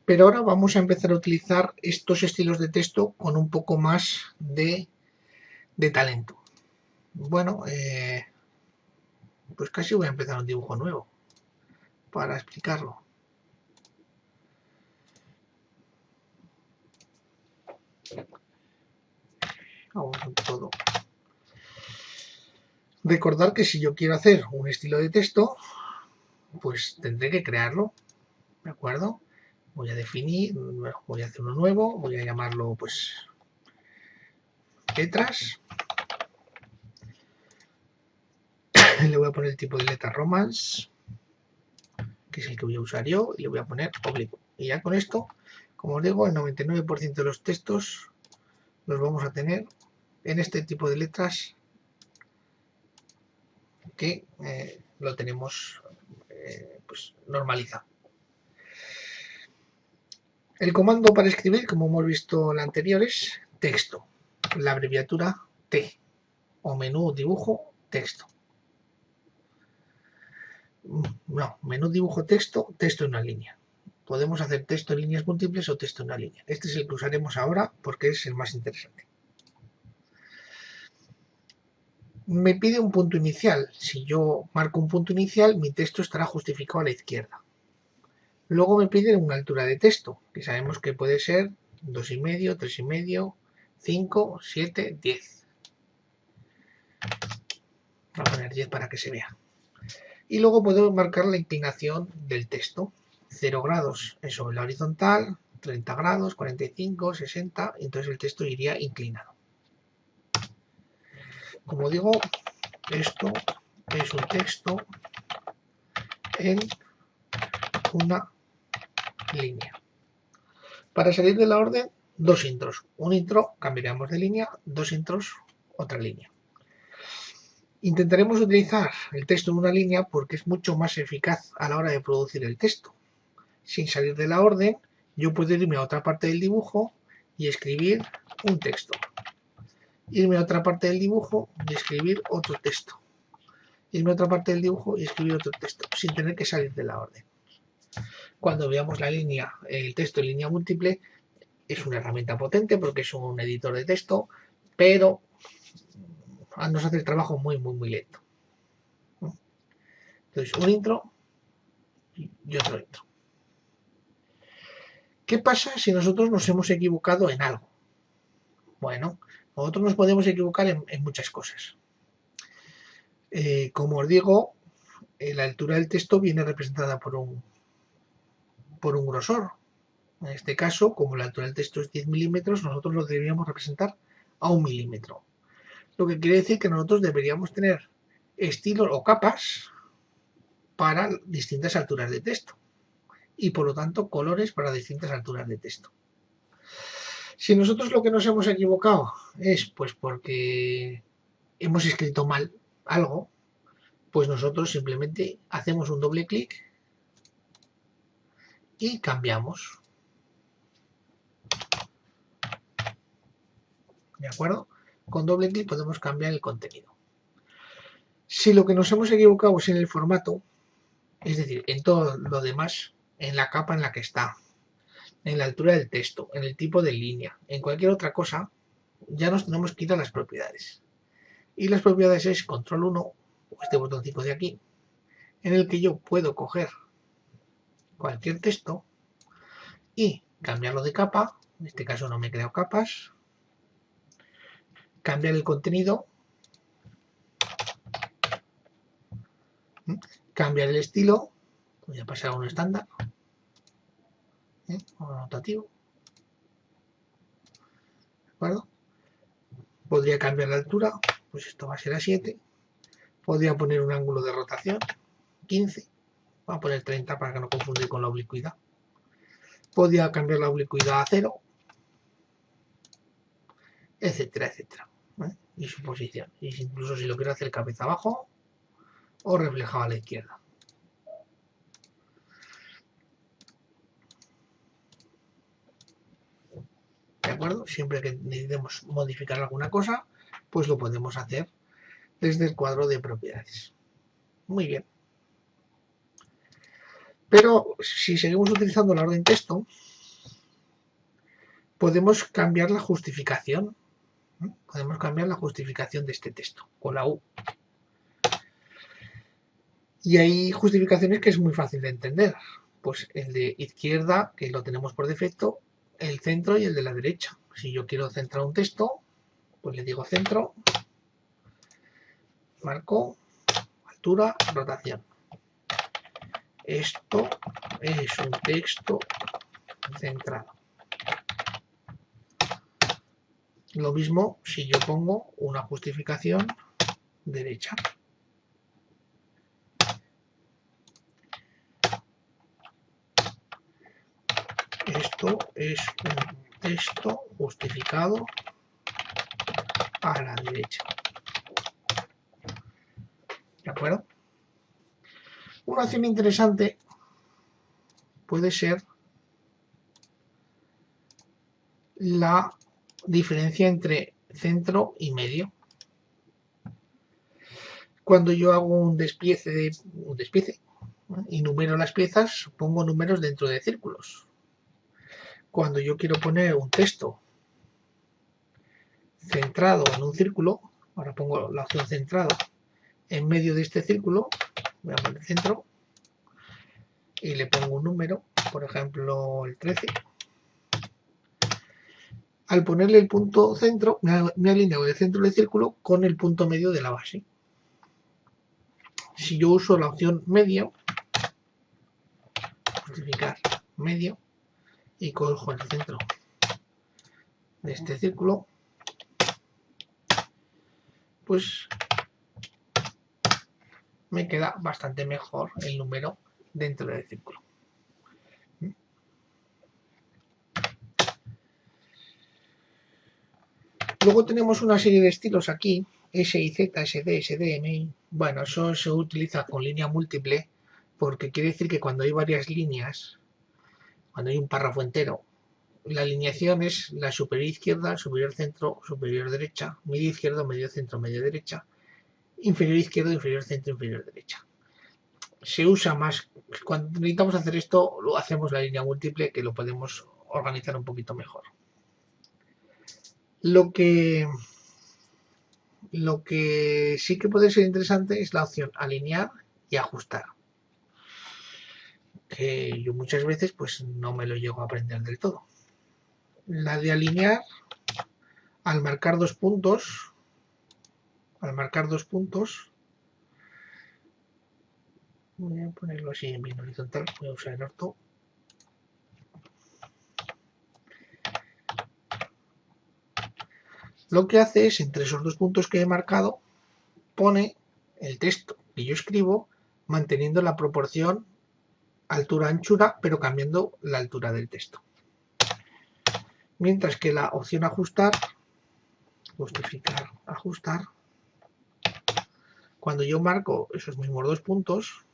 Pero ahora vamos a empezar a utilizar estos estilos de texto con un poco más de talento. Bueno, pues casi voy a empezar un dibujo nuevo para explicarlo. Vamos con todo. Recordar que si yo quiero hacer un estilo de texto, pues tendré que crearlo, ¿de acuerdo? Voy a definir, voy a hacer uno nuevo, voy a llamarlo pues letras. Le voy a poner el tipo de letra Romance, que es el que voy a usar yo, y le voy a poner oblicuo. Y ya con esto, como os digo, el 99% de los textos los vamos a tener en este tipo de letras que lo tenemos pues normalizado. El comando para escribir, como hemos visto en la anterior, es texto, la abreviatura T, o menú dibujo texto. No, menú dibujo texto, texto en una línea. Podemos hacer texto en líneas múltiples o texto en una línea. Este es el que usaremos ahora porque es el más interesante. Me pide un punto inicial. Si yo marco un punto inicial, mi texto estará justificado a la izquierda. Luego me pide una altura de texto, que sabemos que puede ser 2,5, 3,5, 5, 7, 10. Voy a poner 10 para que se vea. Y luego puedo marcar la inclinación del texto. 0 grados es sobre la horizontal, 30 grados, 45, 60, y entonces el texto iría inclinado. Como digo, esto es un texto en una línea. Para salir de la orden, dos intros. Un intro cambiaremos de línea, dos intros, otra línea. Intentaremos utilizar el texto en una línea porque es mucho más eficaz a la hora de producir el texto. Sin salir de la orden, yo puedo irme a otra parte del dibujo y escribir un texto. Irme a otra parte del dibujo y escribir otro texto. Irme a otra parte del dibujo y escribir otro texto, sin tener que salir de la orden. Cuando veamos la línea, el texto en línea múltiple, es una herramienta potente porque es un editor de texto, pero nos hace el trabajo muy lento. Entonces, un intro y otro intro. ¿Qué pasa si nosotros nos hemos equivocado en algo? Bueno, nosotros nos podemos equivocar en muchas cosas. Como os digo, la altura del texto viene representada por un grosor. En este caso, como la altura del texto es 10 milímetros, nosotros lo deberíamos representar a 1 milímetro. Lo que quiere decir que nosotros deberíamos tener estilos o capas para distintas alturas de texto y por lo tanto colores para distintas alturas de texto. Si nosotros lo que nos hemos equivocado es pues porque hemos escrito mal algo, pues nosotros simplemente hacemos un doble clic y cambiamos. ¿De acuerdo? Con doble clic podemos cambiar el contenido. Si lo que nos hemos equivocado es en el formato, es decir, en todo lo demás, en la capa en la que está, en la altura del texto, en el tipo de línea, en cualquier otra cosa, ya nos tenemos que ir a las propiedades. Y las propiedades es control 1, este botoncito de aquí, en el que yo puedo coger cualquier texto y cambiarlo de capa, en este caso no me he creado capas, cambiar el contenido, cambiar el estilo, voy a pasar a uno estándar, o anotativo, ¿de acuerdo? Podría cambiar la altura, pues esto va a ser a 7, podría poner un ángulo de rotación, 15, voy a poner 30 para que no confundir con la oblicuidad, podría cambiar la oblicuidad a 0, etcétera, etcétera, y su posición, y incluso si lo quiero hacer cabeza abajo o reflejado a la izquierda. ¿De acuerdo? Siempre que necesitemos modificar alguna cosa, pues lo podemos hacer desde el cuadro de propiedades. Muy bien. Pero si seguimos utilizando la orden texto, podemos cambiar la justificación. Podemos cambiar la justificación de este texto con la U. Y hay justificaciones que es muy fácil de entender. Pues el de izquierda, que lo tenemos por defecto, el centro y el de la derecha. Si yo quiero centrar un texto, pues le digo centro, marco, altura, rotación. Esto es un texto centrado. Lo mismo si yo pongo una justificación derecha. Esto es un texto justificado a la derecha. ¿De acuerdo? Una opción interesante puede ser la diferencia entre centro y medio. Cuando yo hago un despiece y numero las piezas, pongo números dentro de círculos. Cuando yo quiero poner un texto centrado en un círculo, ahora pongo la opción centrado en medio de este círculo, voy a poner centro y le pongo un número, por ejemplo el 13. Al ponerle el punto centro, me alineo el centro del círculo con el punto medio de la base. Si yo uso la opción medio, justificar medio, y cojo el centro de este círculo, pues me queda bastante mejor el número dentro del círculo. Luego tenemos una serie de estilos aquí, S y Z, SD, SD, MI. Bueno, eso se utiliza con línea múltiple porque quiere decir que cuando hay varias líneas, cuando hay un párrafo entero, la alineación es la superior izquierda, superior centro, superior derecha, medio izquierdo, medio centro, medio derecha, inferior izquierdo, inferior centro, inferior derecha. Se usa más, cuando necesitamos hacer esto, lo hacemos la línea múltiple, que lo podemos organizar un poquito mejor. Lo que sí que puede ser interesante es la opción alinear y ajustar, que yo muchas veces pues no me lo llego a aprender del todo. La de alinear, al marcar dos puntos, voy a ponerlo así en bien horizontal, voy a usar el orto. Lo que hace es, entre esos dos puntos que he marcado, pone el texto que yo escribo manteniendo la proporción altura-anchura, pero cambiando la altura del texto. Mientras que la opción ajustar, justificar, ajustar, cuando yo marco esos mismos dos puntos,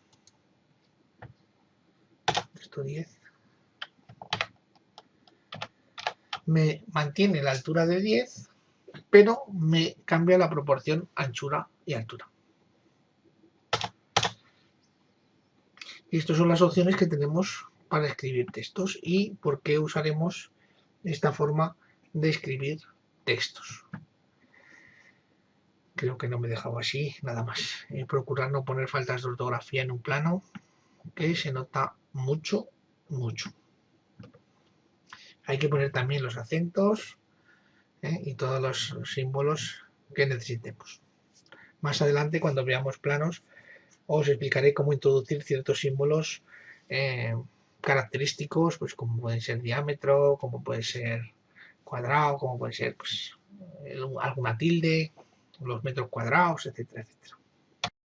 texto 10, me mantiene la altura de 10, pero me cambia la proporción anchura y altura. Y estas son las opciones que tenemos para escribir textos y por qué usaremos esta forma de escribir textos. Creo que no me he dejado así, nada más. Procurar no poner faltas de ortografía en un plano, que se nota mucho, mucho. Hay que poner también los acentos y todos los símbolos que necesitemos. Más adelante, cuando veamos planos, os explicaré cómo introducir ciertos símbolos característicos, pues como pueden ser diámetro, como puede ser cuadrado, como puede ser pues, alguna tilde, los metros cuadrados, etcétera, etcétera.